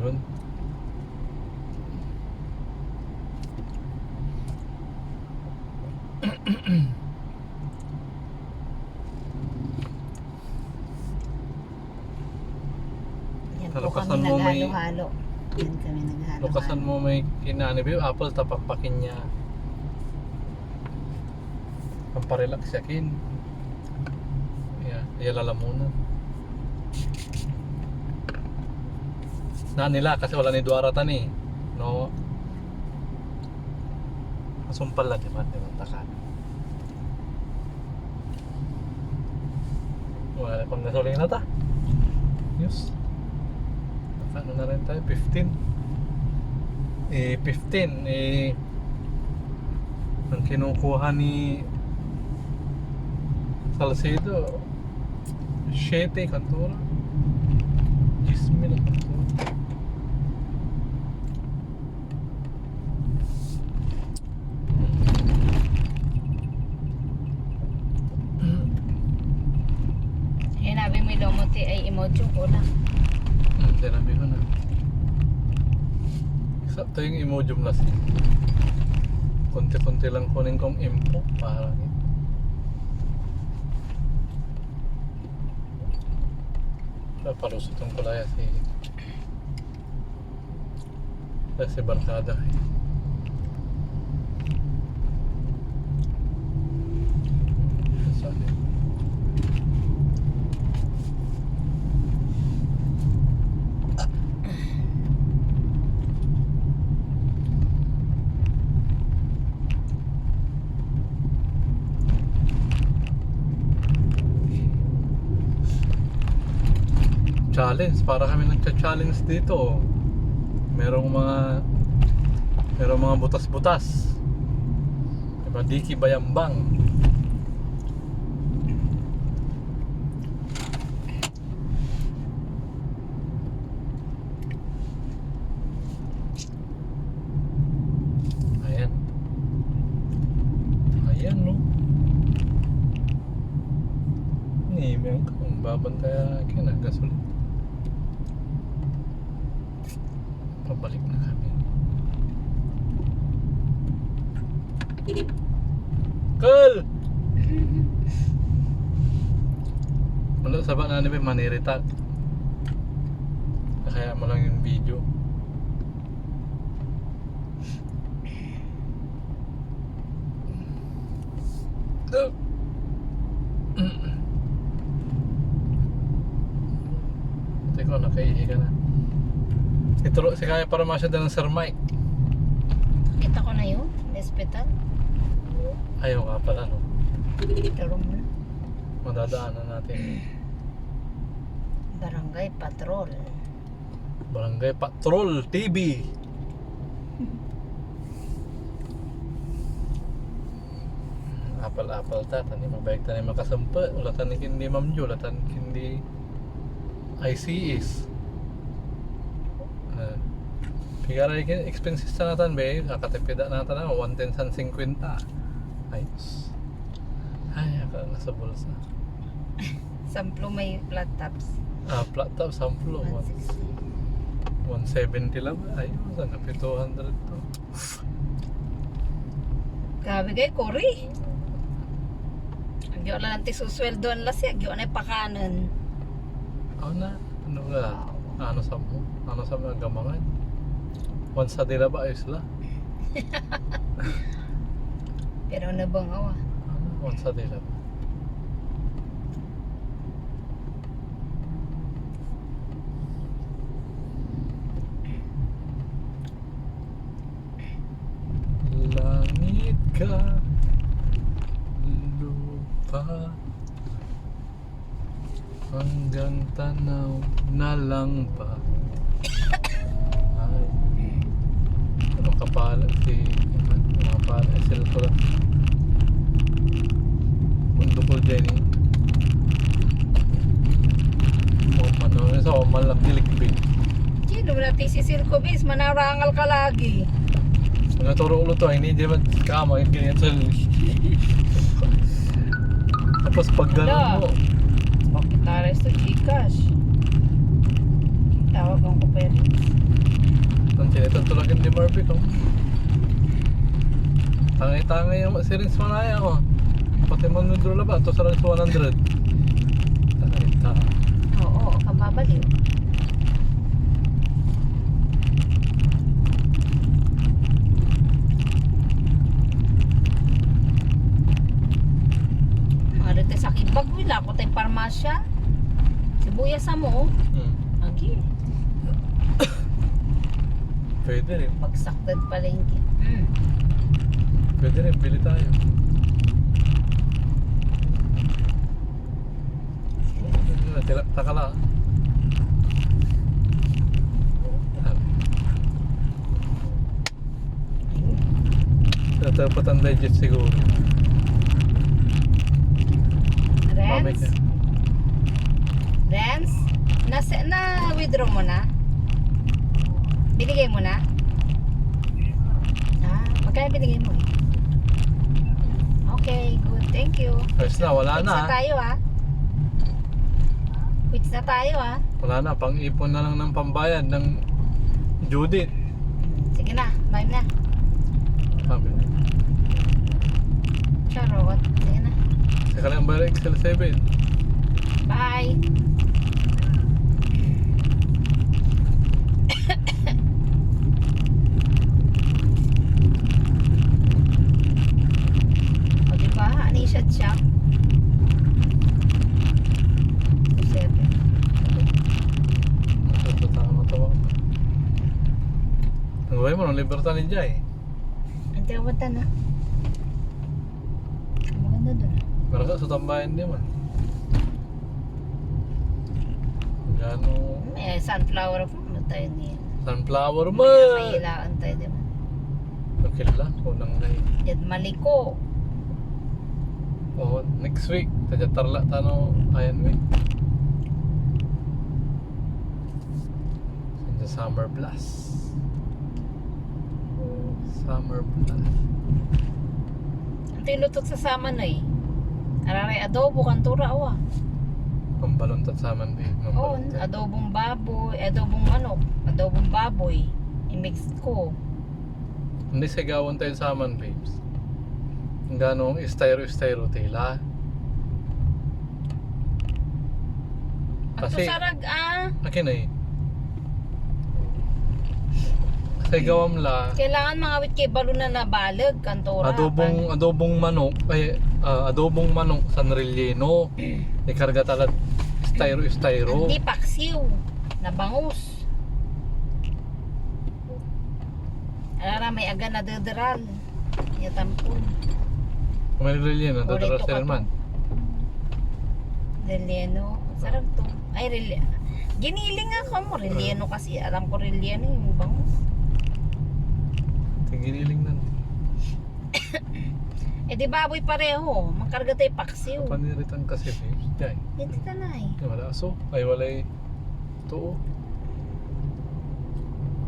Yun. Yan po Lukasan kami mo may- naghalo-halo. Yan kami naghalo-halo. Lukasan mo may kinanib yung apple, tapakpakin niya. Pamparelax yakin. Yeah, lalamunan. Na nila kasi wala ni Duaratan eh. No. Masumpal lang diba? Takan. Wala pang gasolina na ta. Yes. Ano na rin tayo? 15. 15. Ang kinukuha ni Salcedo 7 kantura. 10,000 kantura. Hinabi mo ilomote ay emojo ko lang. Sinabi ko na. Sakto yung Imodium last. Konti-konti lang kunin kong info para palusot ang kulaya si Barkada eh. Sabi. Challenge, para kami nagcha-challenge dito. Merong mga butas-butas. Diba, Diki Bayambang. Ayan. Ayan, no. Meron kang babantaya kaya gasolina. Pabalik na kami. Cool! Wala sa ba na namin maniritak. Kaya mo lang yung video. Teko, nakaihi ka na. Ituro si Kaya para masyado ng Sir Mike. Kita ko na yun, sa hospital. Ayaw nga pala, no? Taro mo na. Madadaanan natin. Barangay Patrol. Barangay Patrol TV. Apal-apal ta, tani mabayag tani makasampa. Ulatan ni kindi mamjo, ulatan kindi ICS. Pigara ikin expenses na natin be, nakatipida natin na 110 san 50. Ayos. Ay, akala nasa bulsa. Samplo may flat tops. Flat top samplo 160. 170 lang. Ayos, hanggang 200 to. Grabe kay Cory. Ang yun lang tisusweldo ang lasya. Yun ay pakanan. Ano nga? Ano sa mga gamangan? Once sa dila ba ayos la? Pero nabangaw ah. Once sa dila ba? Langit ka, lupa, hanggang tanaw na lang ba? Ay, makapala sila ko lang. Mundo ko dyan eh. Ano sa malak nilikpin. Sino na si Circo Bis, manarangal ka lagi. Naturo ulo to, hindi di ba kama yung ganyan sa tapos pag gano'n mo Bakit tares to Gcash? Tawag ang ko pa rin. Mancinita tulagan di Marvick, oh. Tangay-tangay yung series manaya, oh. Pati manudro ba? Ito sa 100. Tangay-tangay. Oo, kababaliw. Marite sa kibag, wala ko tayo parmasya. Sibuyas mo, Agi. Pwede rin. Pagsaktad palengke. Pwede rin, bili tayo. Taka lang. Dapat ang digest siguro. Mamay ka. Renz? Na-withdraw mo na? Binigay mo na? Magkano binigay mo? Okay, good. Thank you. Ayos na, wala Quits na. na tayo Quits na tayo Wala na, pang-ipon na lang ng pambayad ng Judith. Sige na, bye na. Sabi niya. Charot. Sige na. Saka lang ba Excel 7? Bye. O diba? Ano yung shot shop? 7. Ito tama ito. Ang gawin mo ng libertad ni Jai. Ang tawatan na. Maganda dun. Maraka sa tambayan din man. Gano May sunflower farm na tayo niya. sunflower mo. May ilaan tayo diba? Okay lang, unang ngayon. Yan maliko. Oh, next week, taja tarla tano ayan week. Sa summer blast. Summer blast. Ang tinutot sa sama na Araray adobo kantura Pambalon tat saman din. Oo, adobong baboy, adobong manok, adobong baboy. I-mix ko. Hindi sigawan tayo saman, babes. Ang ganong styro tila. At Kasi sarag akin eh. Sigawam la. kailangan mga wit kay balo na nabalag kantora. Adobong manok ay adobong manok san relleno. Ikarga talat styro. Hindi paksiw. Nabangus. Alara may aga na dederal. Yatampun. May relleno Ulit dadara to sila ka man. Relleno. Sarag to. Ay, giniling ako mo. Relleno kasi. Alam ko relleno yung bangus. Tiginiling nan. Eh di baboy pareho. Mangkarga tayo paksiw. Paniritan kasi babes. Jay. Hindi tanay. Wala aso. Ay walay tuo.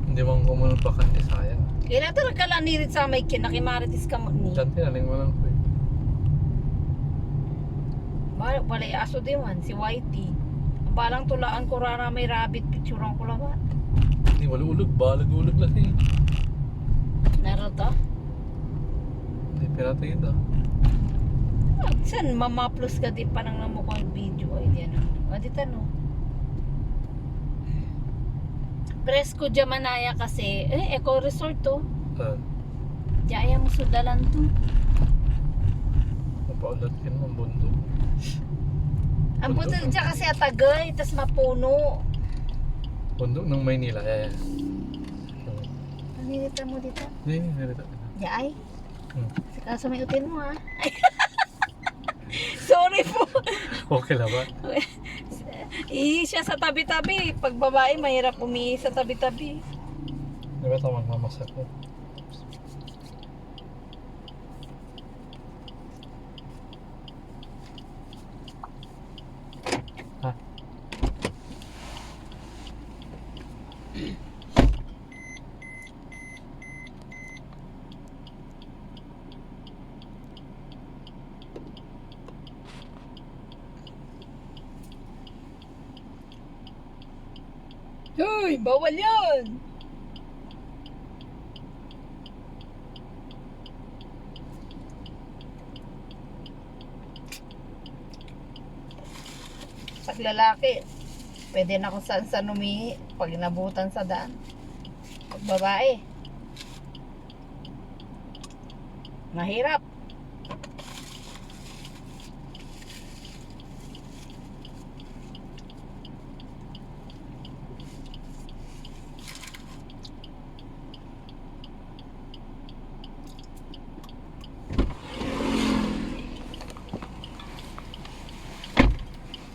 Hindi man kumunod pa kanti sayang. Kailan talaga lang nirit sa may kinakimaritis ka magni. Diyan tinaling mo lang ko eh. Walay aso din man, si Whitey. Ang balang tulaan ko rara may rabbit picturean ko lang ba? Hindi walulog. Balag-ulog lang eh. Narata? Hindi pinatid Saan mamaplos ka din parang namukhang video ay diyan o di tanong. Presko Jamanaya kasi eco resort to. Jaya mo sudalan to. Mapaulat ka naman bundok. Ang buto dyan kasi atagay, tas mapuno. Bundok ng Maynila. Paninita mo dito? Hindi, narito. Jay? Sa kaso may utin mo Ay. Sorry po. Okay lang ba? Siya sa tabi-tabi. Pag babae, mahirap umihi sa tabi-tabi. Di ba ito magmamasak ko? Ha? Hoy, bawal yan! Pag lalaki, pwede na kung saan umihi pag nabutan sa daan. Pag babae, mahirap.